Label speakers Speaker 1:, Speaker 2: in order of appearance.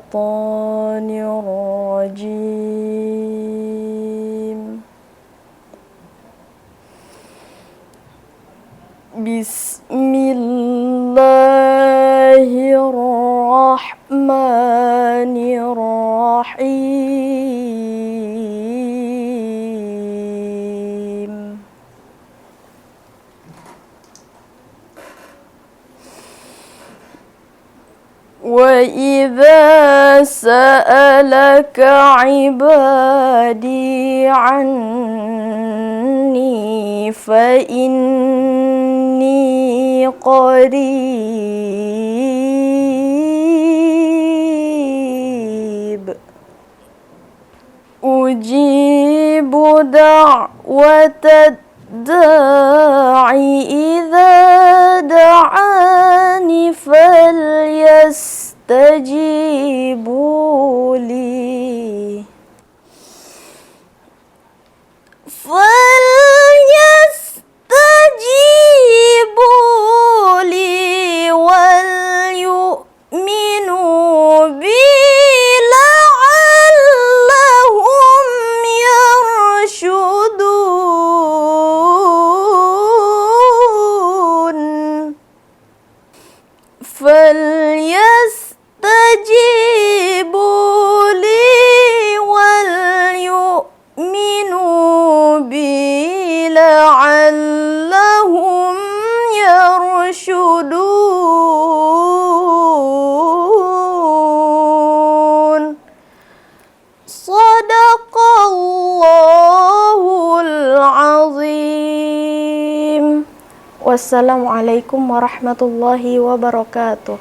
Speaker 1: الشيطان الرجيم. بسم الله الرحمن الرحيم. وإذا سألك عبادي عني فإني قريب أجيب دعوة الداع إذا دعاني فليستجيبوا لي وليؤمنوا بي لعلهم يرشدون. فليستجيبوا لي وليؤمنوا بي لعلهم يرشدون. صدق الله العظيم. Wassalamualaikum warahmatullahi wabarakatuh.